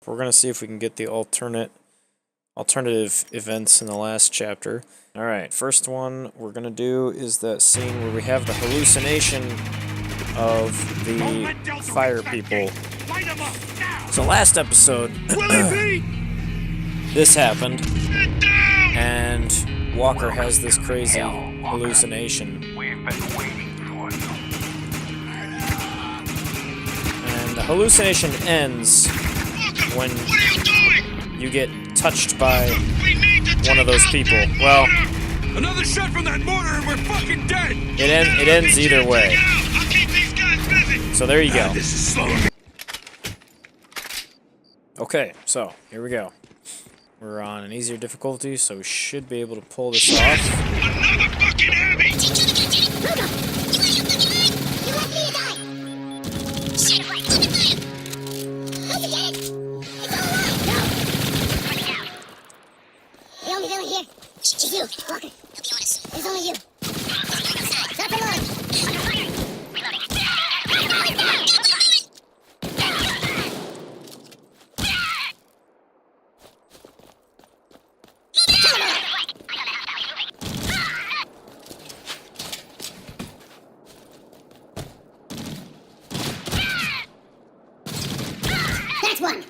We're gonna see if we can get the alternative events in the last chapter. Alright, first one we're gonna do is that scene where we have the hallucination of the fire people. So last episode, this happened, and Walker has this crazy hallucination. And the hallucination ends when you get touched by one of those people. Well, another shot from that mortar and we're fucking dead. It ends either way. So there you go. Okay, so here we go. We're on an easier difficulty, so we should be able to pull this off. Another fucking heavy. It's you, Walker. To be honest, it's only you. Stop the line. That's one.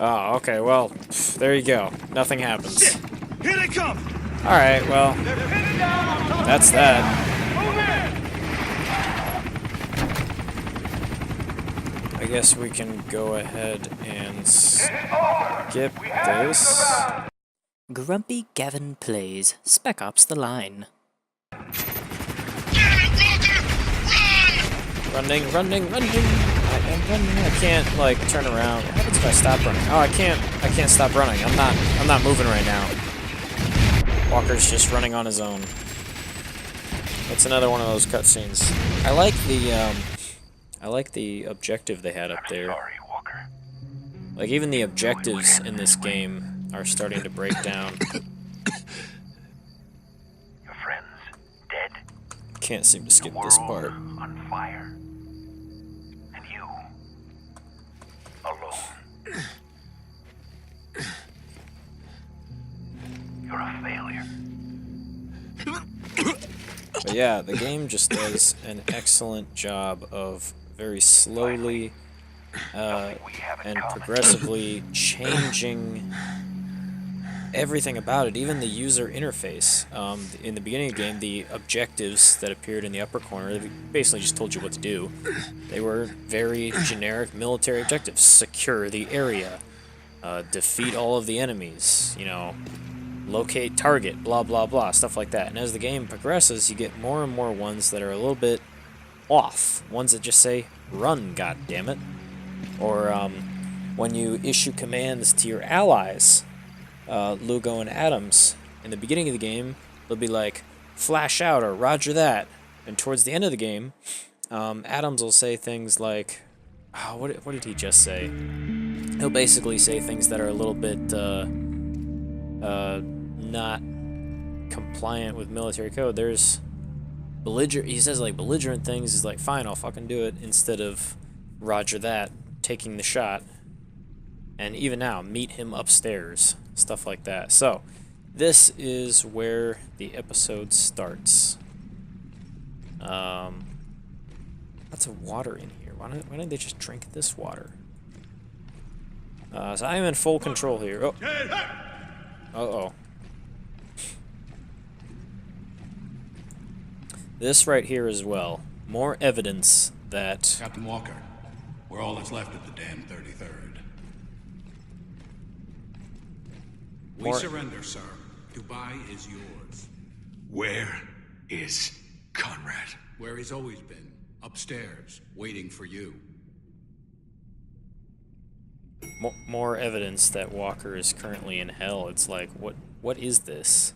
Oh, okay, well, there you go. Nothing happens. Here they come. Alright, well, that's that. I guess we can go ahead and skip this. Grumpy Gavin plays Spec Ops The Line. Running. I am running. I can't, like, turn around. What happens if I stop running? Oh, I can't stop running. I'm not moving right now. Walker's just running on his own. It's another one of those cutscenes. I like the objective they had up there. Sorry, Walker. Like, even the objectives in this game are starting to break down. Your friends dead. Can't seem to skip this part. On fire. And you alone. You're a failure. But yeah, the game just does an excellent job of very slowly and progressively changing everything about it, even the user interface. In the beginning of the game, the objectives that appeared in the upper corner, they basically just told you what to do. They were very generic military objectives. Secure the area, defeat all of the enemies, you know, locate target, blah blah blah, stuff like that. And as the game progresses, you get more and more ones that are a little bit off. Ones that just say, run, goddammit. Or when you issue commands to your allies, Lugo and Adams, in the beginning of the game, they'll be like, flash out or roger that. And towards the end of the game, Adams will say things like, oh, what did he just say? He'll basically say things that are a little bit not compliant with military code. There's he says like belligerent things. He's like, fine, I'll fucking do it, instead of roger that, taking the shot. And even now, meet him upstairs, stuff like that. So this is where the episode starts. Lots of water in here. Why didn't they just drink this water? So I am in full control here. Oh. Uh-oh. This right here as well. More evidence that... Captain Walker, we're all that's left of the damn 33rd. We surrender, sir. Dubai is yours. Where is Conrad? Where he's always been. Upstairs, waiting for you. More evidence that Walker is currently in hell. It's like, what is this?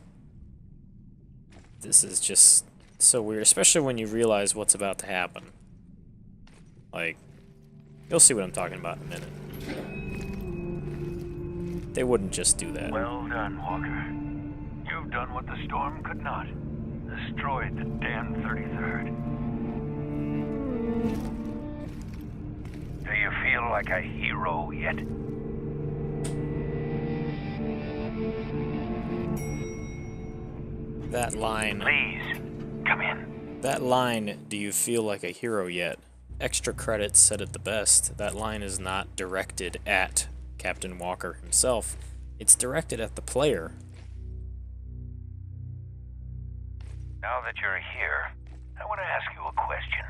This is just so weird, especially when you realize what's about to happen. Like, you'll see what I'm talking about in a minute. They wouldn't just do that. Well done, Walker. You've done what the storm could not. Destroyed the damn 33rd. Do you feel like a hero yet? That line... Please, come in. That line, do you feel like a hero yet? Extra credits said it the best. That line is not directed at Captain Walker himself. It's directed at the player. Now that you're here, I want to ask you a question.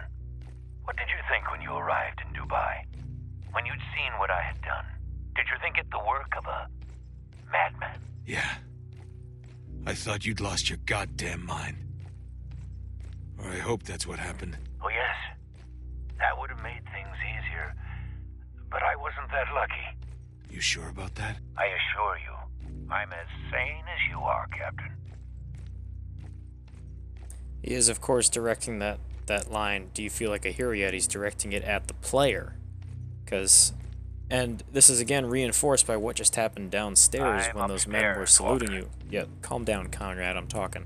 What did you think when you arrived in Dubai? When you'd seen what I had done? Did you think it the work of a madman? Yeah. I thought you'd lost your goddamn mind. Or I hope that's what happened. Oh yes, that would have made things easier. But I wasn't that lucky. You sure about that? I assure you, I'm as sane as you are, Captain. He is, of course, directing that line, do you feel like a hero yet? He's directing it at the player. And this is again reinforced by what just happened downstairs when those men were saluting you. Yeah, calm down, Conrad, I'm talking.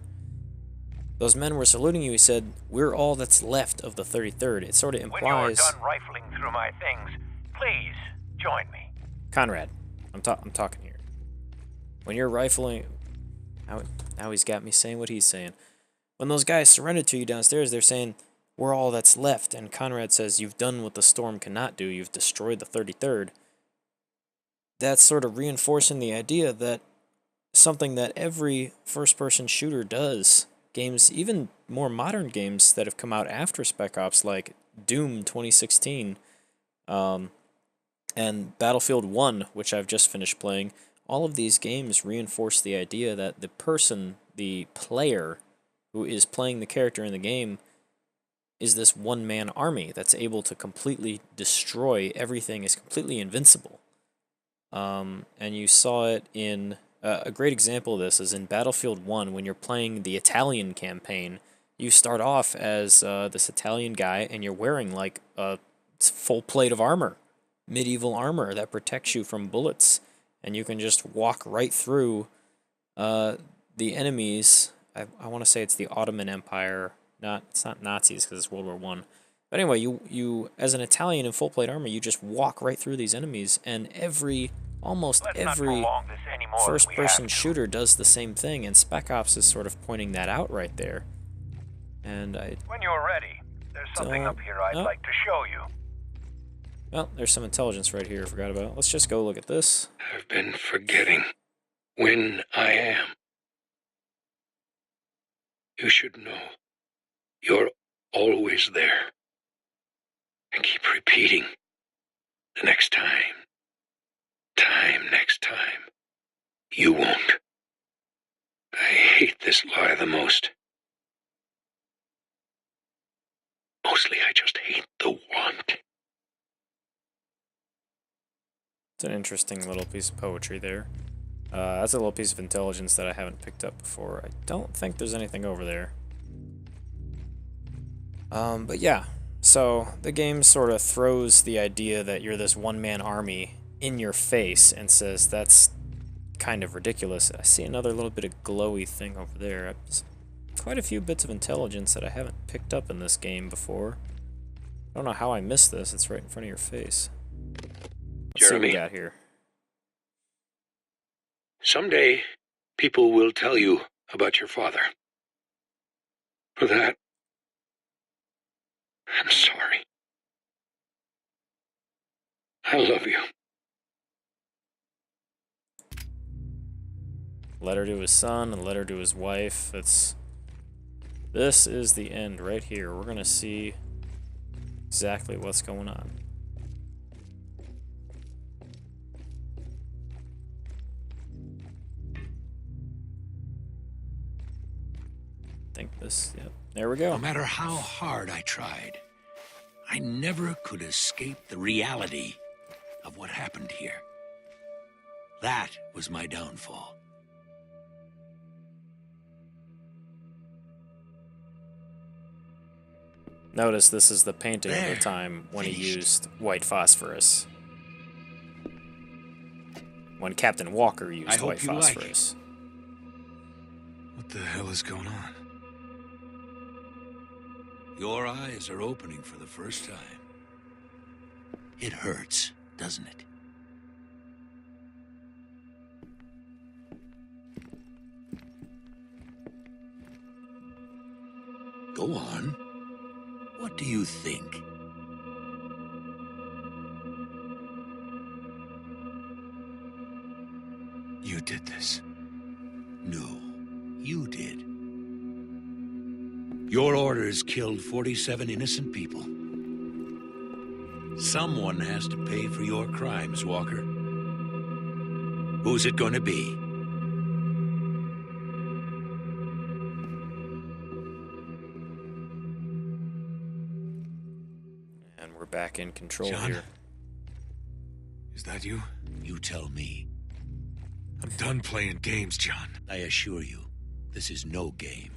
Those men were saluting you, he said, we're all that's left of the 33rd. It sort of implies... When you're done rifling through my things, please, join me. Conrad, I'm talking here. When you're rifling... Now he's got me saying what he's saying. When those guys surrendered to you downstairs, they're saying, we're all that's left. And Conrad says, you've done what the storm cannot do. You've destroyed the 33rd. That's sort of reinforcing the idea that something that every first-person shooter does. Games, even more modern games that have come out after Spec Ops, like Doom 2016, and Battlefield 1, which I've just finished playing, all of these games reinforce the idea that the person, the player, who is playing the character in the game, is this one-man army that's able to completely destroy everything, is completely invincible. And you saw it in... a great example of this is in Battlefield 1, when you're playing the Italian campaign. You start off as this Italian guy, and you're wearing like a full plate of armor, medieval armor that protects you from bullets, and you can just walk right through the enemies. I want to say it's the Ottoman Empire. It's not Nazis because it's World War I. But anyway, you as an Italian in full plate armor, you just walk right through these enemies, and almost every first-person shooter does the same thing, and Spec Ops is sort of pointing that out right there. And when you're ready, there's something up here I'd like to show you. Well, there's some intelligence right here I forgot about. Let's just go look at this. I've been forgetting when I am. You should know. You're always there. And keep repeating. The next time. Next time. You won't. I hate this lie the most. Mostly I just hate the want. It's an interesting little piece of poetry there. That's a little piece of intelligence that I haven't picked up before. I don't think there's anything over there. But yeah, so the game sort of throws the idea that you're this one-man army in your face and says that's kind of ridiculous. I see another little bit of glowy thing over there. Quite a few bits of intelligence that I haven't picked up in this game before. I don't know how I missed this. It's right in front of your face. Let's see what we got here. Someday, people will tell you about your father. For that, I'm sorry. I love you. Letter to his son, a letter to his wife. This is the end right here. We're gonna see exactly what's going on. I think this, yep. There we go. No matter how hard I tried, I never could escape the reality of what happened here. That was my downfall. Notice this is the painting of There. the time when he Finished. used white phosphorus. When Captain Walker used I hope white you like it. phosphorus. What the hell is going on? Your eyes are opening for the first time. It hurts, doesn't it? Go on. What do you think? You did this. No, you did. Your orders killed 47 innocent people. Someone has to pay for your crimes, Walker. Who's it going to be? And we're back in control John? here. Is that you? You tell me. I'm done playing games, John. I assure you, this is no game.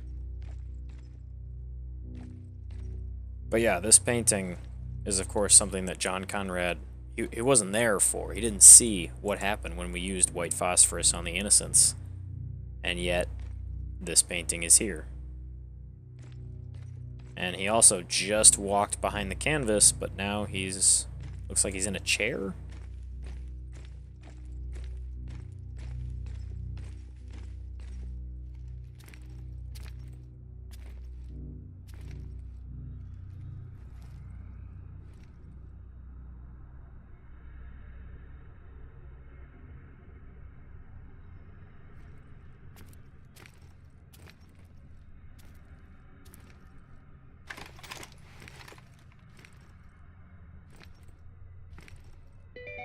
But yeah, this painting is of course something that John Conrad, he wasn't there for. He didn't see what happened when we used white phosphorus on the innocents. And yet, this painting is here. And he also just walked behind the canvas, but now he's, looks like he's in a chair.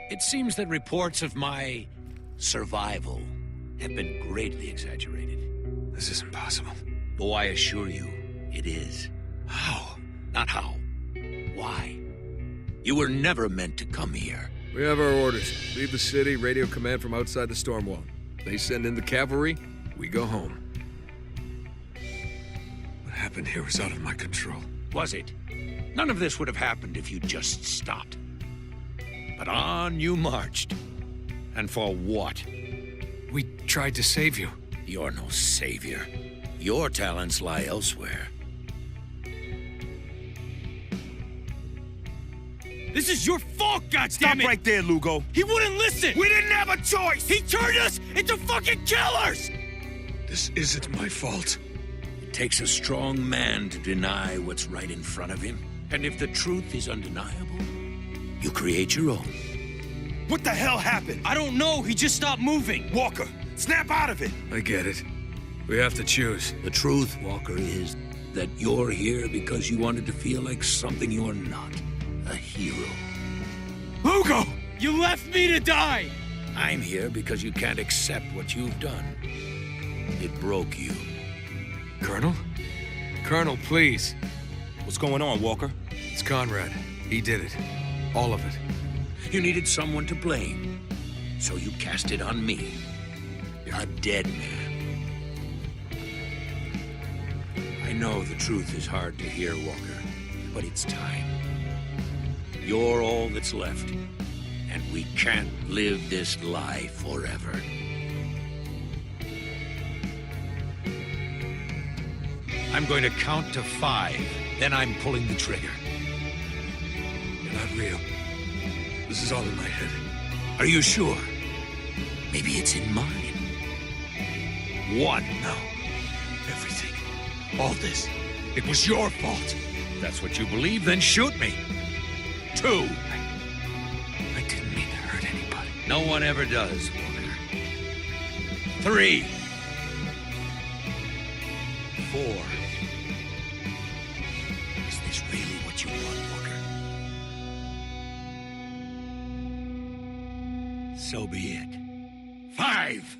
It seems that reports of my survival have been greatly exaggerated. This isn't possible. Oh, I assure you, it is. How? Not how. Why? You were never meant to come here. We have our orders. Leave the city, radio command from outside the storm wall. They send in the cavalry, we go home. What happened here was out of my control. Was it? None of this would have happened if you'd just stopped. But on you marched. And for what? We tried to save you. You're no savior. Your talents lie elsewhere. This is your fault, goddammit! Stop right there, Lugo. He wouldn't listen! We didn't have a choice! He turned us into fucking killers! This isn't my fault. It takes a strong man to deny what's right in front of him. And if the truth is undeniable, you create your own. What the hell happened? I don't know, he just stopped moving. Walker, snap out of it! I get it. We have to choose. The truth, Walker, is that you're here because you wanted to feel like something you're not. A hero. Lugo! You left me to die! I'm here because you can't accept what you've done. It broke you. Colonel? Colonel, please. What's going on, Walker? It's Conrad. He did it. All of it. You needed someone to blame, so you cast it on me. You're a dead man. I know the truth is hard to hear, Walker, but it's time. You're all that's left, and we can't live this lie forever. I'm going to count to 5, then I'm pulling the trigger. You're not real. This is all in my head. Are you sure? Maybe it's in mine. 1. No. Everything. All this. It was your fault. If that's what you believe, then shoot me. 2. I didn't mean to hurt anybody. No one ever does, Walker. 3. 4. Is this really what you want, Walker? So be it. 5!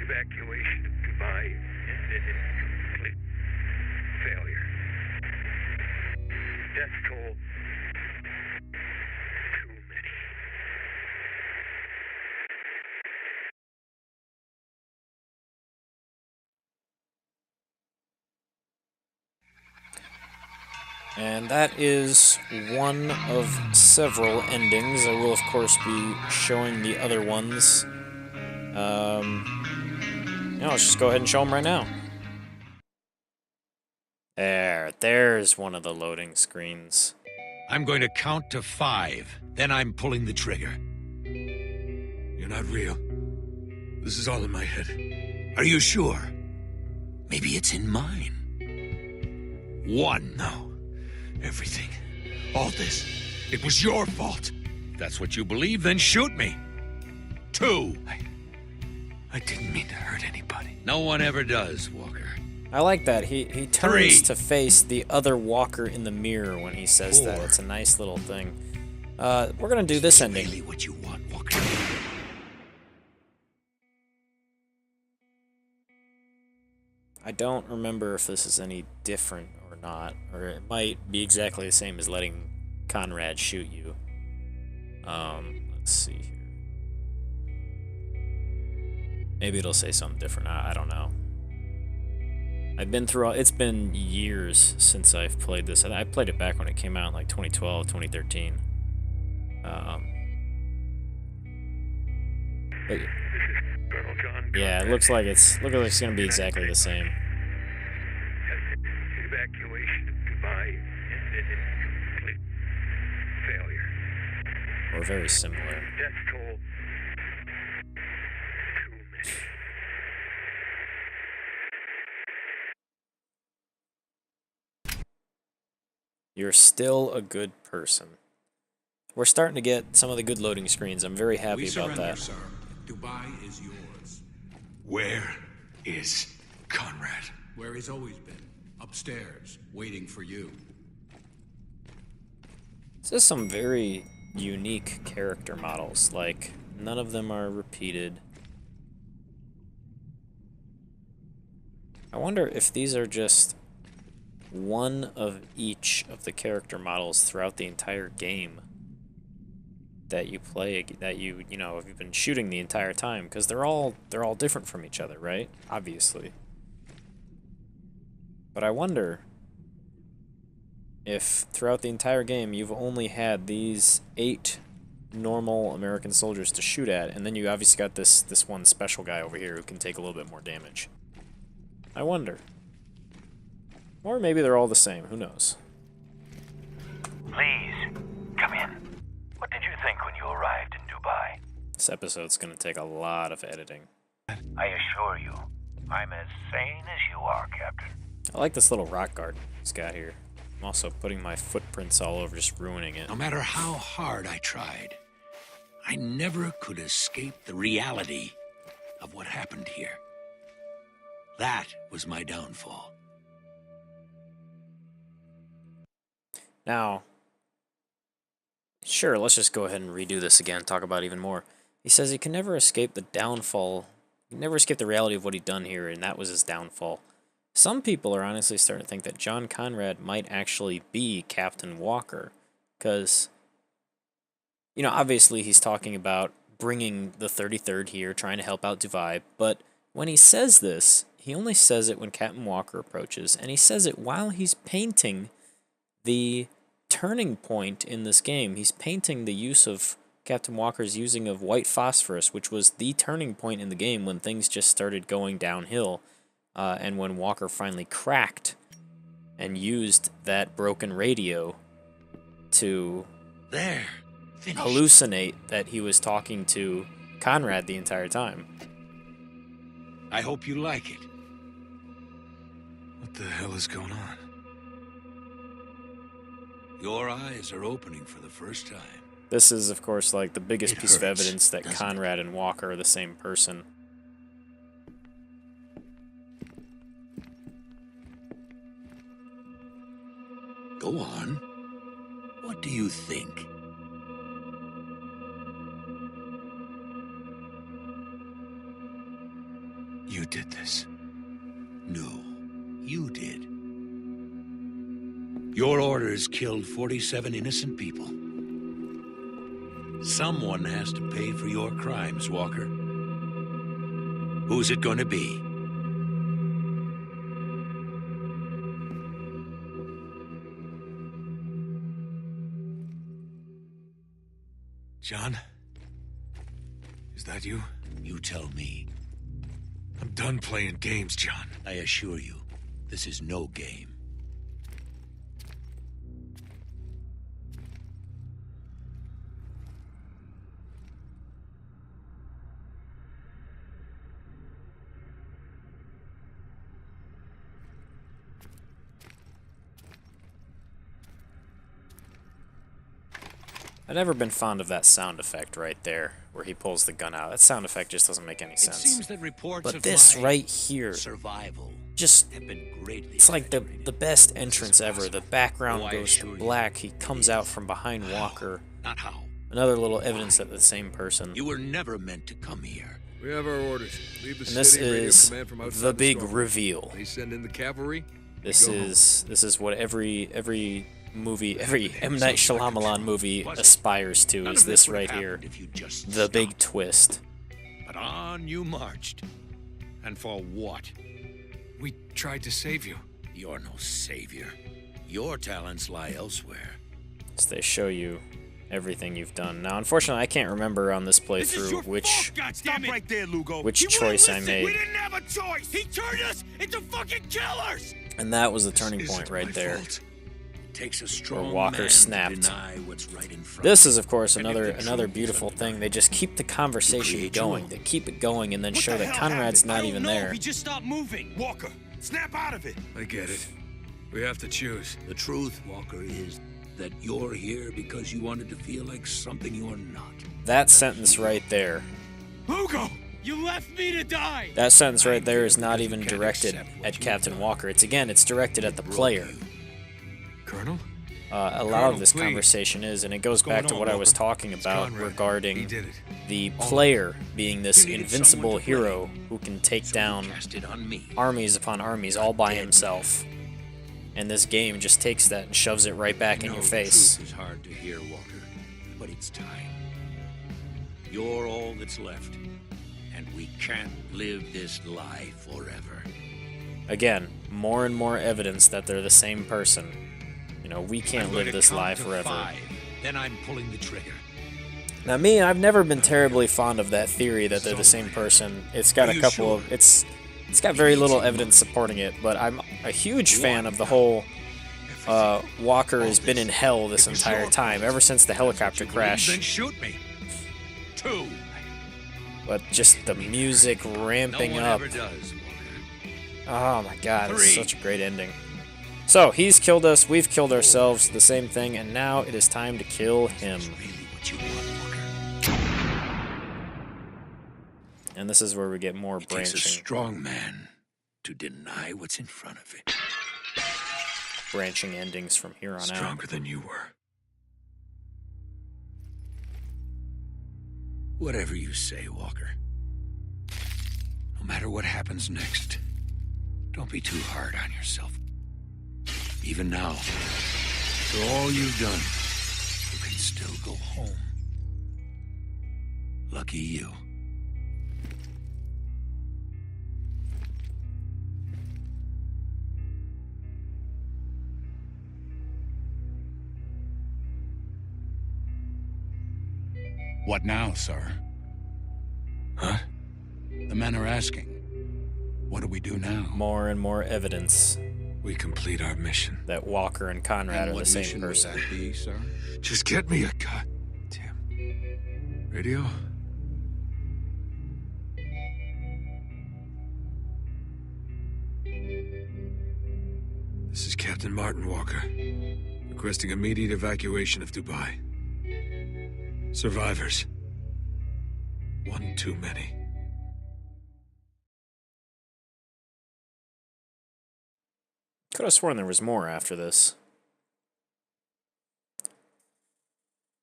Evacuation of Dubai ended in complete failure. Death toll, too many. And that is one of several endings. I will, of course, be showing the other ones. Let's just go ahead and show them right now. There's one of the loading screens. I'm going to count to 5, then I'm pulling the trigger. You're not real. This is all in my head. Are you sure? Maybe it's in mine. 1. No. Everything. All this. It was your fault. If that's what you believe, then shoot me. 2. I didn't mean to hurt anybody. No one ever does, Walker. I like that. He turns 3. to face the other Walker in the mirror when he says 4. that. It's a nice little thing. We're gonna do this ending. Really what you want, Walker? I don't remember if this is any different or not, or it might be exactly the same as letting Conrad shoot you. Let's see here. Maybe it'll say something different. I don't know. I've been through all, it's been years since I've played this. I played it back when it came out in like 2012, 2013. But yeah, it looks like it's gonna be exactly the same. Evacuation of Dubai ended in complete failure. Or very similar. Death toll, too many. You're still a good person. We're starting to get some of the good loading screens. I'm very happy about that. Sir. Dubai is yours. Where is Conrad? Where he's always been. Upstairs, waiting for you. This is some very unique character models. Like, none of them are repeated. I wonder if these are just one of each of the character models throughout the entire game that you play, that you know, if you've been shooting the entire time, because they're all different from each other, right? Obviously. But I wonder if throughout the entire game you've only had these 8 normal American soldiers to shoot at, and then you obviously got this one special guy over here who can take a little bit more damage. I wonder. Or maybe they're all the same, who knows? Please, come in. What did you think when you arrived in Dubai? This episode's gonna take a lot of editing. I assure you, I'm as sane as you are, Captain. I like this little rock garden he's got here. I'm also putting my footprints all over, just ruining it. No matter how hard I tried, I never could escape the reality of what happened here. That was my downfall. Now, sure, let's just go ahead and redo this again, talk about it even more. He says he can never escape the downfall, he can never escape the reality of what he'd done here, and that was his downfall. Some people are honestly starting to think that John Conrad might actually be Captain Walker, because, you know, obviously he's talking about bringing the 33rd here, trying to help out Dubai, but when he says this, he only says it when Captain Walker approaches, and he says it while he's painting the turning point in this game. He's painting the use of Captain Walker's using of white phosphorus, which was the turning point in the game when things just started going downhill, and when Walker finally cracked and used that broken radio to hallucinate that he was talking to Conrad the entire time. I hope you like it. What the hell is going on? Your eyes are opening for the first time. This is, of course, like the biggest piece of hurts, evidence that doesn't Conrad and Walker are the same person. Go on. What do you think? You did this. No, you did. Your orders killed 47 innocent people. Someone has to pay for your crimes, Walker. Who's it going to be? John? Is that you? You tell me. I'm done playing games, John. I assure you, this is no game. I've never been fond of that sound effect right there, where he pulls the gun out. That sound effect just doesn't make any It sense. seems that reports But of this my right here, survival just, have been greatly it's like the exaggerated. best entrance ever. The background Oh, I goes assure to you, black, he comes it out is. from behind Walker. Not how. Another little evidence that they're the same person. You were never meant to come here. We have our orders. Leave the And this city. Radio is command from outside the big storm. reveal. They send in the cavalry. This Go home. is what every movie, every M. Night Shyamalan movie aspires to, None is of this would have right here. happened if you just The big stopped. twist. But on you marched. And for what? We tried to save you. You're no savior. Your talents lie elsewhere. So they show you everything you've done. Now, unfortunately, I can't remember on this This is your playthrough which fault, Stop goddammit! right there, Lugo. which He wouldn't choice I listen. We made, didn't have a choice. He turned us into fucking killers! and that was the turning Isn't point my right there. fault. It takes a strong Walker man snapped. to deny what's right in front. This is, of course, And if another the another truth beautiful is thing. They just keep the conversation create your going. own. They keep it going and then What show the that hell Conrad's happened? not I even don't know. there. He just stopped moving. Walker, snap out of it. I get it. We have to choose. The truth, Walker, is that you're here because you wanted to feel like something you're not. That sentence right there. Lugo! You left me to die! That sentence right there is not because even you can't directed accept what at you've Captain done. Walker. It's directed at the Broke player. you. Colonel? A lot Colonel, of this please. conversation is, and it goes going back to on, what I was Walker? talking It's about Conrad. He regarding did it. the player being this You needed invincible someone to hero blame. who can take So down you cast it on me. armies upon armies all by Dead himself. And this game just takes that and shoves it right back I in know your the face. truth is hard to hear, Walker, but it's time. You're all that's left, and we can't live this lie forever. Again, more and more evidence that they're the same person. You know, we can't I'm going live to this count lie to forever. 5, then I'm pulling the trigger. Now me, I've never been terribly fond of that theory that they're the same person. It's got Are a you couple sure? of it's got very little evidence supporting it, but I'm a huge fan of the whole Walker has been in hell this entire time, ever since the helicopter Then crash. shoot me. 2. But just the music ramping no one up. ever does, Walker. Oh my god, it's 3. such a great ending. So, he's killed us, we've killed ourselves, the same thing, and now it is time to kill him. That's really what you want, Walker. And this is where we get more It takes a branching strong man to deny what's in front of it. branching endings from here on out. Stronger than you were. Whatever you say, Walker. No matter what happens next, don't be too hard on yourself. Even now, for all you've done, you can still go home. Lucky you. What now, sir? Huh? The men are asking. What do we do now? More and more evidence We complete our mission. that Walker and Conrad And are the what same mission would person. that be, sir? Just get me a goddamn radio. This is Captain Martin Walker, requesting immediate evacuation of Dubai. Survivors. One too many. Could have sworn there was more after this.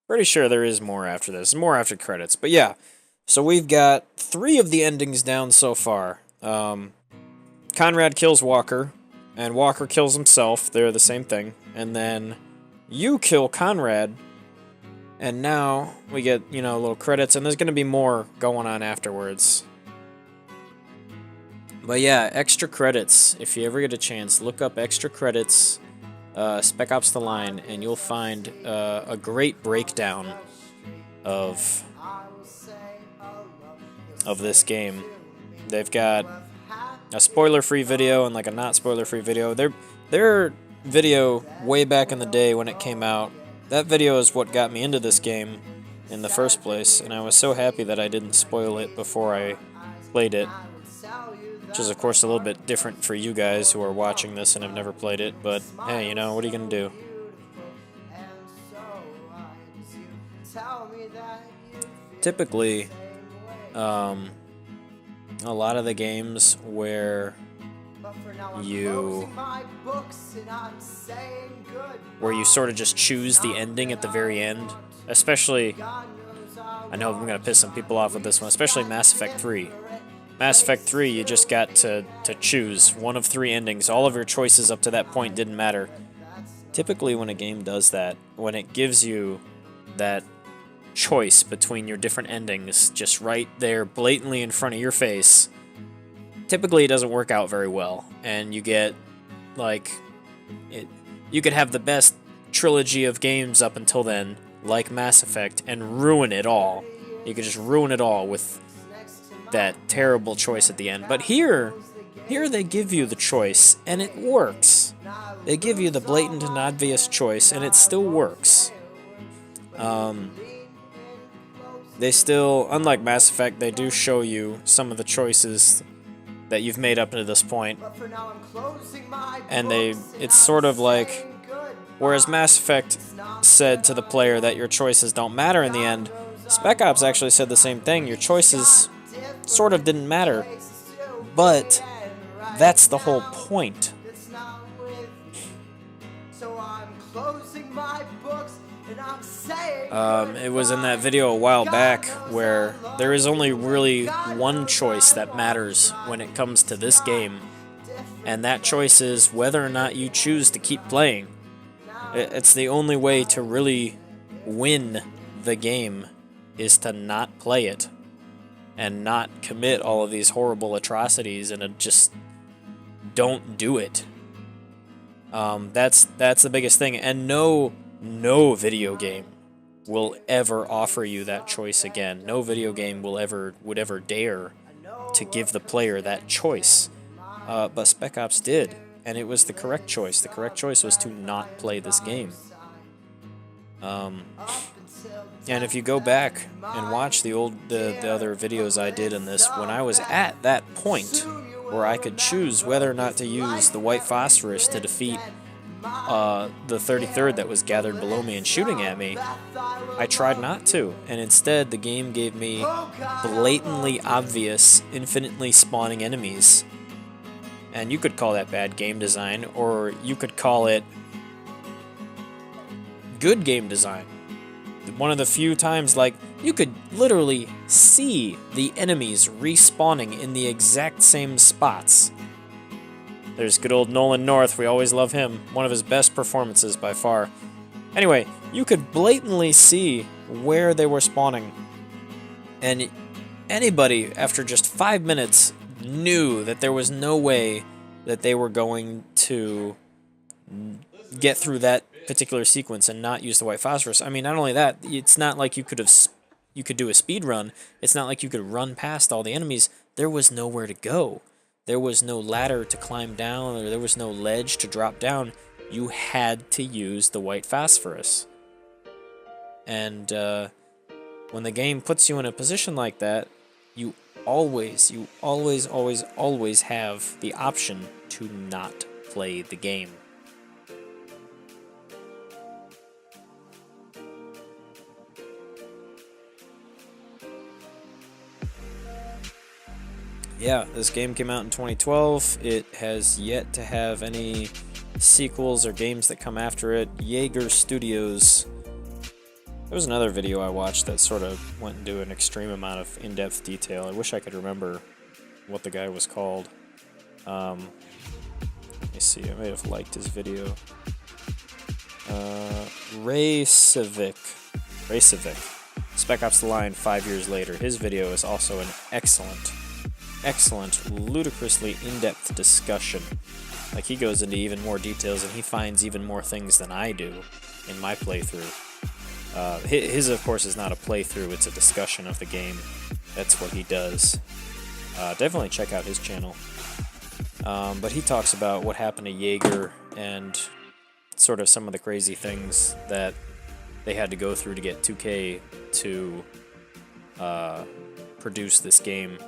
Pretty sure there is more after this. More after credits. But yeah, so we've got 3 of the endings down so far. Conrad kills Walker, and Walker kills himself. They're the same thing. And then you kill Conrad, and now we get, you know, little credits, and there's going to be more going on afterwards. But yeah, extra credits. If you ever get a chance, look up extra credits, Spec Ops The Line, and you'll find a great breakdown of this game. They've got a spoiler-free video and like a not spoiler-free video. Their video way back in the day when it came out, that video is what got me into this game in the first place, and I was so happy that I didn't spoil it before I played it. Which is, of course, a little bit different for you guys who are watching this and have never played it, but hey, you know, what are you gonna do? Typically, a lot of the games where you sort of just choose the ending at the very end, especially, I know I'm gonna piss some people off with this one, especially Mass Effect 3. Mass Effect 3, you just got to choose one of 3 endings. All of your choices up to that point didn't matter. Typically when a game does that, when it gives you that choice between your different endings just right there blatantly in front of your face, typically it doesn't work out very well. And you get, like, you could have the best trilogy of games up until then, like Mass Effect, and ruin it all. You could just ruin it all with that terrible choice at the end. But here they give you the choice, and it works. They give you the blatant and obvious choice, and it still works. They still, unlike Mass Effect, they do show you some of the choices that you've made up to this point. And it's sort of like, whereas Mass Effect said to the player that your choices don't matter in the end, Spec Ops actually said the same thing. Your choices sort of didn't matter, but that's the whole point. It was in that video a while back where there is only really one choice that matters when it comes to this game, and that choice is whether or not you choose to keep playing. It's the only way to really win the game, is to not play it and not commit all of these horrible atrocities, and just don't do it. That's the biggest thing, and no video game will ever offer you that choice again. No video game would ever dare to give the player that choice. But Spec Ops did, and it was the correct choice. The correct choice was to not play this game. And if you go back and watch the other videos I did in this, when I was at that point where I could choose whether or not to use the white phosphorus to defeat the 33rd that was gathered below me and shooting at me, I tried not to, and instead the game gave me blatantly obvious, infinitely spawning enemies. And you could call that bad game design, or you could call it good game design. One of the few times, like, you could literally see the enemies respawning in the exact same spots. There's good old Nolan North, we always love him. One of his best performances by far. Anyway, you could blatantly see where they were spawning. And anybody, after just 5 minutes, knew that there was no way that they were going to get through that particular sequence and not use the white phosphorus. I mean, not only that, it's not like you could do a speed run. It's not like you could run past all the enemies. There was nowhere to go. There was no ladder to climb down, or there was no ledge to drop down. You had to use the white phosphorus. And when the game puts you in a position like that, you always have the option to not play the game. Yeah, this game came out in 2012. It has yet to have any sequels or games that come after it. Jaeger Studios. There was another video I watched that sort of went into an extreme amount of in-depth detail. I wish I could remember what the guy was called. Let me see, I may have liked his video. Ray Civic. Spec Ops The Line 5 years later. His video is also an excellent, ludicrously in-depth discussion. Like, he goes into even more details and he finds even more things than I do in my playthrough. His, of course, is not a playthrough, it's a discussion of the game. That's what he does. Definitely check out his channel. But he talks about what happened to Jaeger and sort of some of the crazy things that they had to go through to get 2K to produce this game,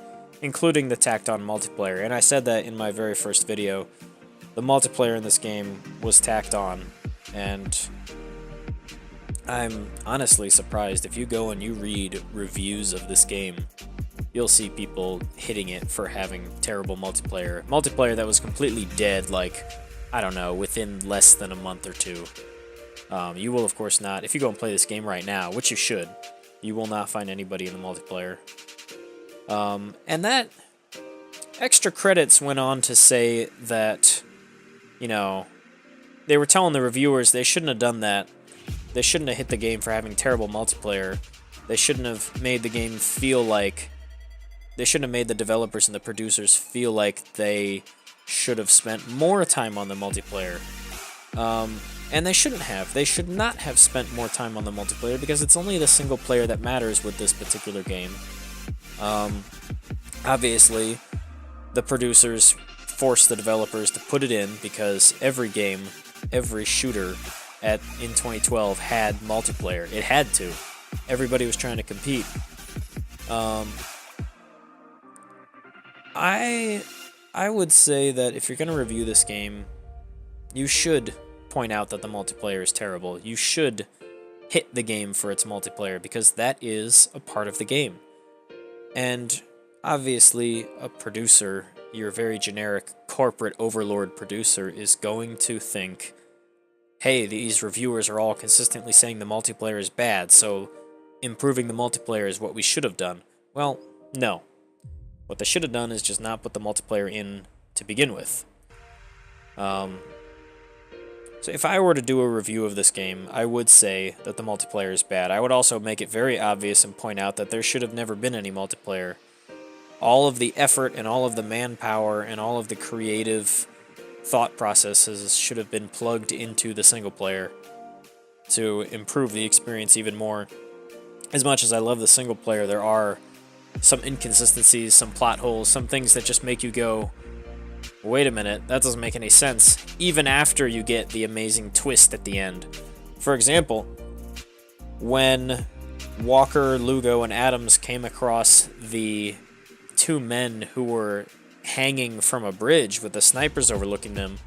including the tacked-on multiplayer. And I said that in my very first video. The multiplayer in this game was tacked on, and I'm honestly surprised. If you go and you read reviews of this game, you'll see people hitting it for having terrible multiplayer. Multiplayer that was completely dead, like, I don't know, within less than a month or two. You will, of course, not. If you go and play this game right now, which you should, you will not find anybody in the multiplayer. And that extra credits went on to say that, you know, they were telling the reviewers they shouldn't have done that. They shouldn't have hit the game for having terrible multiplayer. They shouldn't have made the game feel like... They shouldn't have made the developers and the producers feel like they should have spent more time on the multiplayer. And they shouldn't have. They should not have spent more time on the multiplayer because it's only the single player that matters with this particular game. Obviously, the producers forced the developers to put it in because every game, every shooter in 2012 had multiplayer. It had to. Everybody was trying to compete. I would say that if you're going to review this game, you should point out that the multiplayer is terrible. You should hit the game for its multiplayer because that is a part of the game. And obviously, a producer, your very generic corporate overlord producer, is going to think, hey, these reviewers are all consistently saying the multiplayer is bad, so improving the multiplayer is what we should have done. Well, no. What they should have done is just not put the multiplayer in to begin with. So if I were to do a review of this game, I would say that the multiplayer is bad. I would also make it very obvious and point out that there should have never been any multiplayer. All of the effort and all of the manpower and all of the creative thought processes should have been plugged into the single player to improve the experience even more. As much as I love the single player, there are some inconsistencies, some plot holes, some things that just make you go, wait a minute, that doesn't make any sense, even after you get the amazing twist at the end. For example, when Walker, Lugo, and Adams came across the two men who were hanging from a bridge with the snipers overlooking them,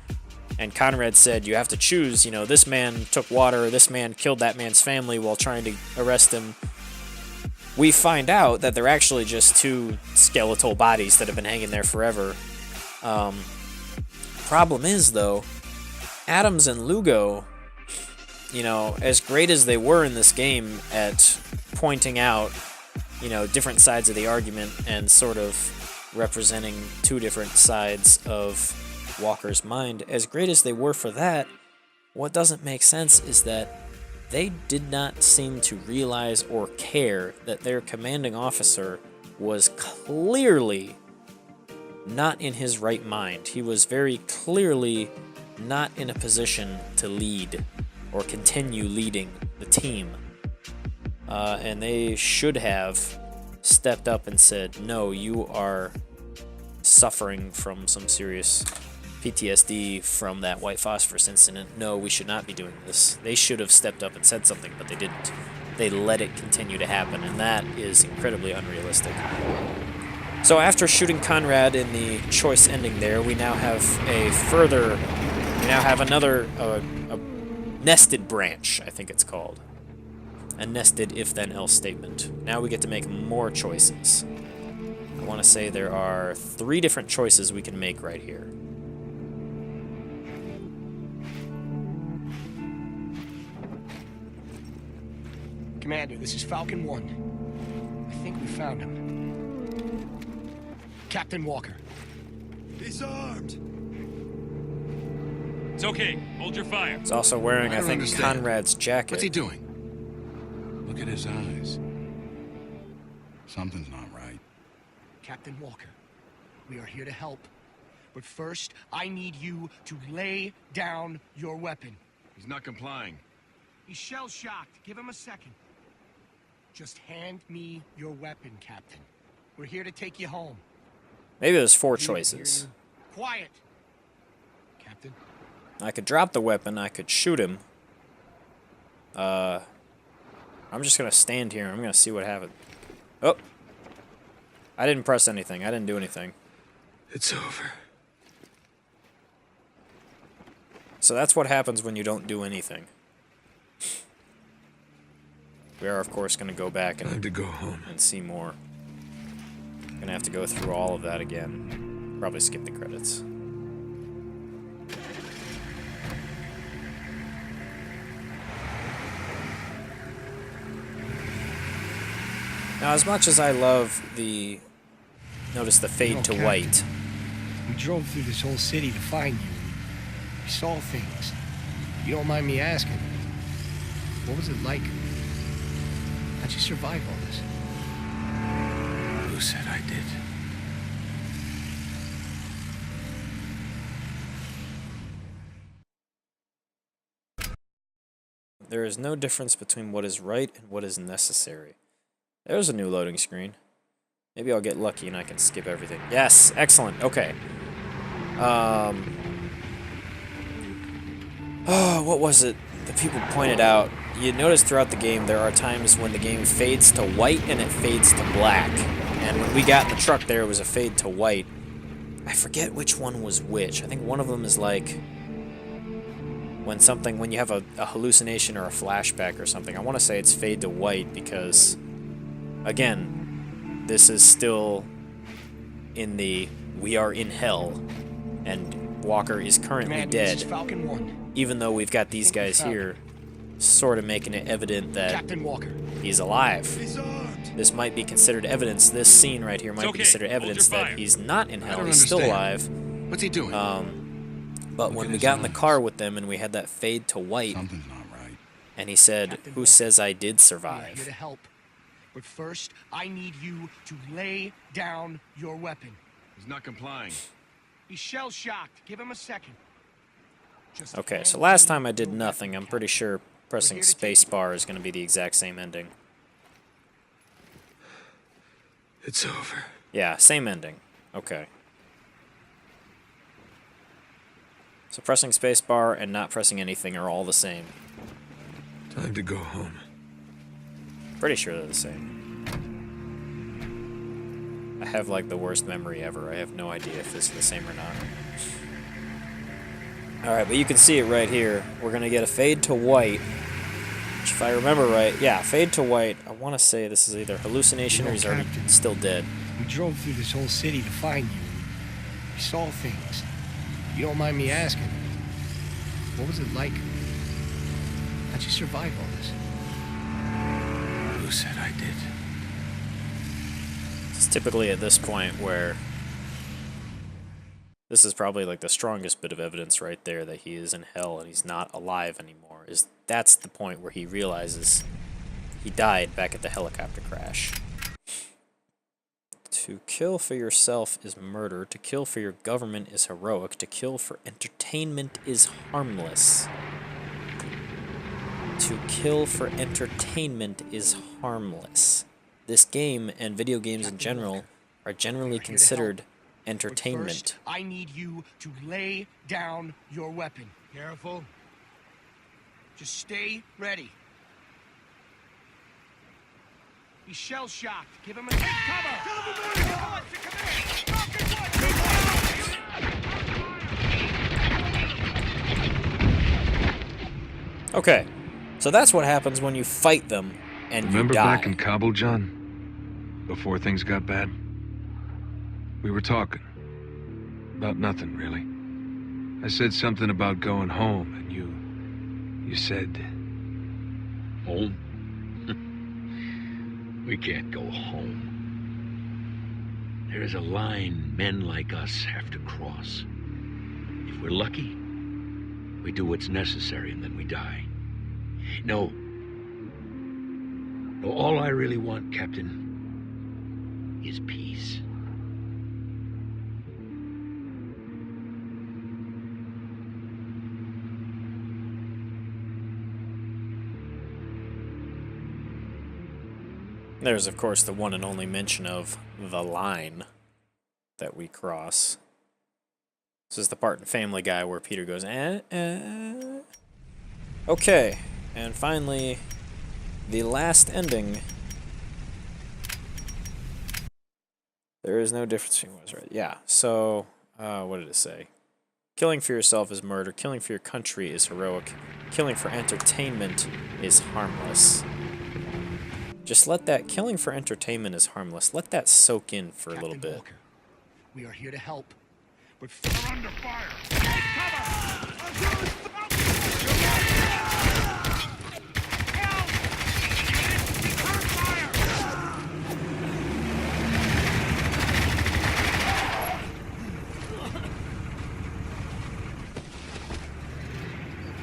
and Conrad said, you have to choose, you know, this man took water, this man killed that man's family while trying to arrest him. We find out that they're actually just two skeletal bodies that have been hanging there forever. Problem is, though, Adams and Lugo, you know, as great as they were in this game at pointing out, you know, different sides of the argument and sort of representing two different sides of Walker's mind, as great as they were for that, what doesn't make sense is that they did not seem to realize or care that their commanding officer was clearly not in his right mind. He was very clearly not in a position to lead or continue leading the team. And they should have stepped up and said, no, you are suffering from some serious PTSD from that white phosphorus incident. No, we should not be doing this. They should have stepped up and said something, but they didn't. They let it continue to happen, and that is incredibly unrealistic. So after shooting Conrad in the choice ending there, we now have another a nested branch, I think it's called. A nested if-then-else statement. Now we get to make more choices. I want to say there are 3 different choices we can make right here. Commander, this is Falcon 1. I think we found him. Captain Walker. He's armed. It's okay. Hold your fire. He's also wearing, I don't think, understand. Conrad's jacket. What's he doing? Look at his eyes. Something's not right. Captain Walker, we are here to help. But first, I need you to lay down your weapon. He's not complying. He's shell-shocked. Give him a second. Just hand me your weapon, Captain. We're here to take you home. Maybe there's 4 choices. Quiet. Captain? I could drop the weapon, I could shoot him. I'm just gonna stand here and I'm gonna see what happens. Oh! I didn't press anything, I didn't do anything. It's over. So that's what happens when you don't do anything. We are, of course, gonna go back Time to go home. and see more. Gonna have to go through all of that again. Probably skip the credits. Now, as much as I love the... Notice the fade to Captain, white. We drove through this whole city to find you. We saw things. You don't mind me asking, what was it like? How'd you survive all this? Who said I did? There is no difference between what is right and what is necessary. There's a new loading screen. Maybe I'll get lucky and I can skip everything. Yes, excellent. Okay. Oh, what was it? The people pointed out. You notice throughout the game there are times when the game fades to white and it fades to black. And when we got in the truck there, it was a fade to white. I forget which one was which. I think one of them is like when you have a hallucination or a flashback or something. I want to say it's fade to white because, again, this is still in the we are in hell and Walker is currently Commander, dead. this is Valcon 1. Even though we've got these guys Falcon. here sort of making it evident that Captain Walker. he's alive. He's armed. This might be considered evidence. This scene right here might be okay. considered Hold your evidence that fire. he's not in hell. don't He's still alive. understand. What's he doing? But when at we his got in the eyes. car with them and we had that fade to white, Something's not right. and he said, Captain "Who Walker. says I did We are here survive?" to help. But first, I need you to lay down your weapon. He's not complying. He's shell-shocked. Give him a second. Just Okay, hand so last me time I did your nothing. weapon, I'm pretty sure pressing here to take space bar is going to be the exact same ending. It's over. Yeah, same ending. Okay. So pressing space bar and not pressing anything are all the same. Time to go home. Pretty sure they're the same. I have like the worst memory ever. I have no idea if this is the same or not. Alright, but you can see it right here. We're going to get a fade to white. Which, if I remember right, yeah, fade to white. I want to say this is either hallucination or he's already Captain. still dead. We drove through this whole city to find you. We saw things. You don't mind me asking, what was it like? How'd you survive all this? Who said I did? It's typically at this point where this is probably like the strongest bit of evidence right there that he is in hell and he's not alive anymore. That's the point where he realizes he died back at the helicopter crash. To kill for yourself is murder. To kill for your government is heroic. To kill for entertainment is harmless. To kill for entertainment is harmless. This game and video games in general are generally considered entertainment. First, I need you to lay down your weapon. Careful. Just stay ready. He's shell-shocked. Give him a take cover. Okay, so that's what happens when you fight them and Remember you die. back in Kabul, John? Before things got bad? We were talking. About nothing, really. I said something about going home, and you said... Home? We can't go home. There is a line men like us have to cross. If we're lucky, we do what's necessary and then we die. No. No, all I really want, Captain, is peace. There's, of course, the one and only mention of the line that we cross. This is the part in Family Guy where Peter goes, Okay, and finally, the last ending. There is no difference between what was right. Yeah, so, what did it say? Killing for yourself is murder. Killing for your country is heroic. Killing for entertainment is harmless. Just let that, killing for entertainment is harmless. Let that soak in for a little bit. Walker, we are here to help, but We're under fire.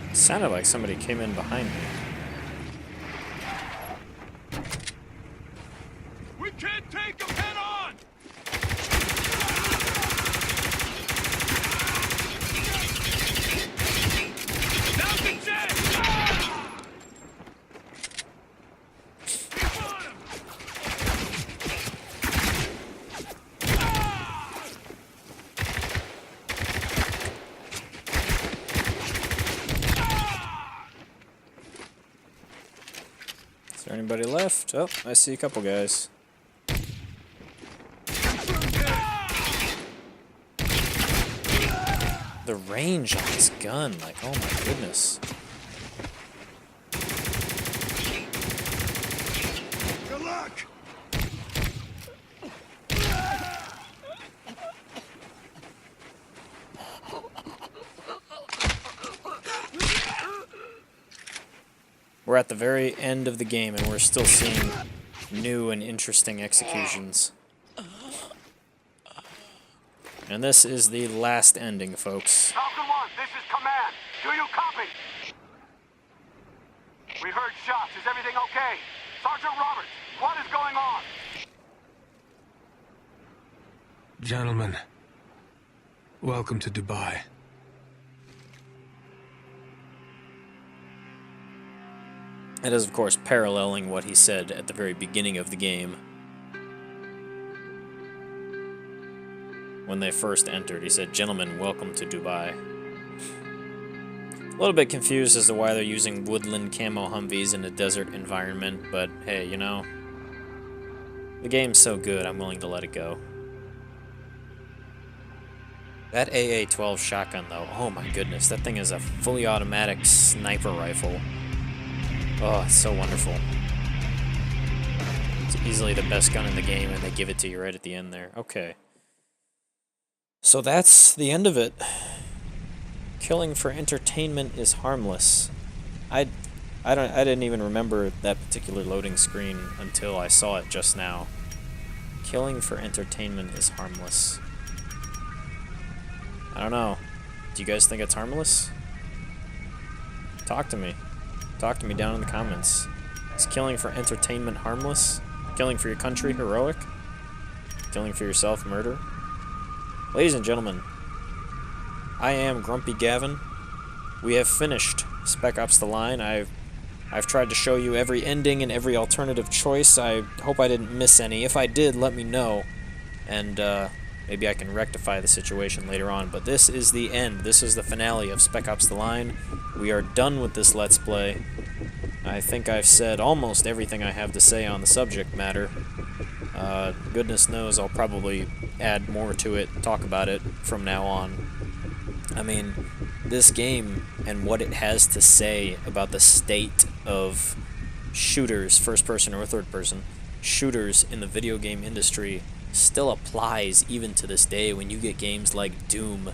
It sounded like somebody came in behind me. We can't take them head on! Now's the chance! Keep on him! Is there anybody left? Oh, I see a couple guys. The range on this gun, like, oh my goodness. Good luck! We're at the very end of the game and we're still seeing new and interesting executions. And this is the last ending, folks. Valcon 1, this is command. Do you copy? We heard shots. Is everything okay? Sergeant Roberts, what is going on? Gentlemen, welcome to Dubai. It is, of course, paralleling what he said at the very beginning of the game. When they first entered, he said, "Gentlemen, welcome to Dubai." A little bit confused as to why they're using woodland camo Humvees in a desert environment, but hey, you know, the game's so good, I'm willing to let it go. That AA-12 shotgun, though, oh my goodness, that thing is a fully automatic sniper rifle. Oh, it's so wonderful. It's easily the best gun in the game, and they give it to you right at the end there. Okay. So that's the end of it. Killing for entertainment is harmless. I didn't even remember that particular loading screen until I saw it just now. Killing for entertainment is harmless. I don't know. Do you guys think it's harmless? Talk to me. Talk to me down in the comments. Is killing for entertainment harmless? Killing for your country heroic? Killing for yourself murder? Ladies and gentlemen, I am Grumpy Gavin. We have finished Spec Ops The Line. I've tried to show you every ending and every alternative choice. I hope I didn't miss any. If I did, let me know, and maybe I can rectify the situation later on. But this is the end. This is the finale of Spec Ops The Line. We are done with this Let's Play. I think I've said almost everything I have to say on the subject matter. Goodness knows I'll probably add more to it, talk about it from now on. I mean, this game and what it has to say about the state of shooters, first person or third person, shooters in the video game industry still applies even to this day when you get games like Doom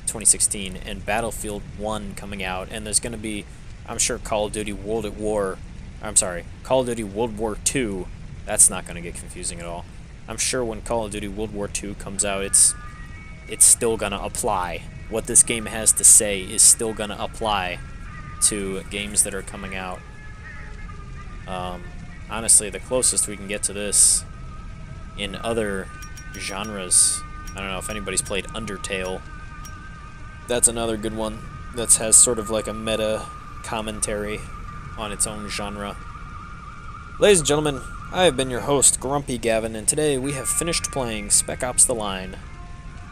2016 and Battlefield 1 coming out, and there's going to be, I'm sure, Call of Duty Call of Duty World War II. That's not going to get confusing at all. I'm sure when Call of Duty World War II comes out, it's still gonna apply. What this game has to say is still gonna apply to games that are coming out. Honestly, the closest we can get to this in other genres, I don't know if anybody's played Undertale. That's another good one that has sort of like a meta commentary on its own genre. Ladies and gentlemen, I have been your host, Grumpy Gavin, and today we have finished playing Spec Ops The Line.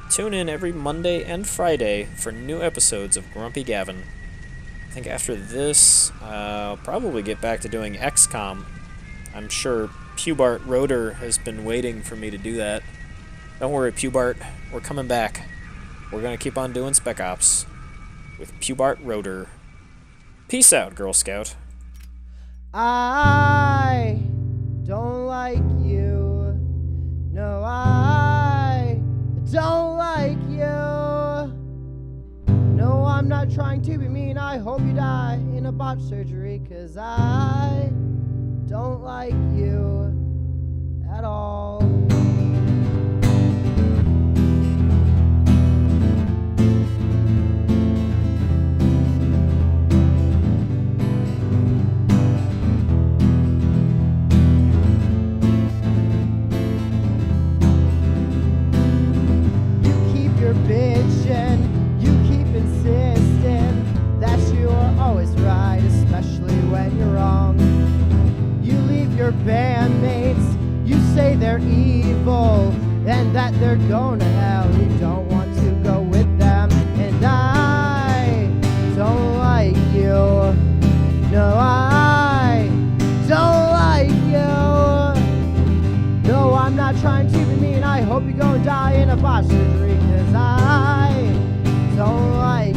Tune in every Monday and Friday for new episodes of Grumpy Gavin. I think after this, I'll probably get back to doing XCOM. I'm sure Pubart Rotor has been waiting for me to do that. Don't worry, Pubart, we're coming back. We're gonna keep on doing Spec Ops with Pubart Rotor. Peace out, Girl Scout. I don't like you. No, I don't like you. No, I'm not trying to be mean. I hope you die in a botched surgery, 'cause I don't like you at all. Bitchin', you keep insisting that you're always right, especially when you're wrong. You leave your bandmates, you say they're evil and that they're going to hell. You don't want to go with them, and I don't like you. No, I don't like you. No, I'm not trying to be mean. I hope you go and die in a botched surgery, 'cause I don't like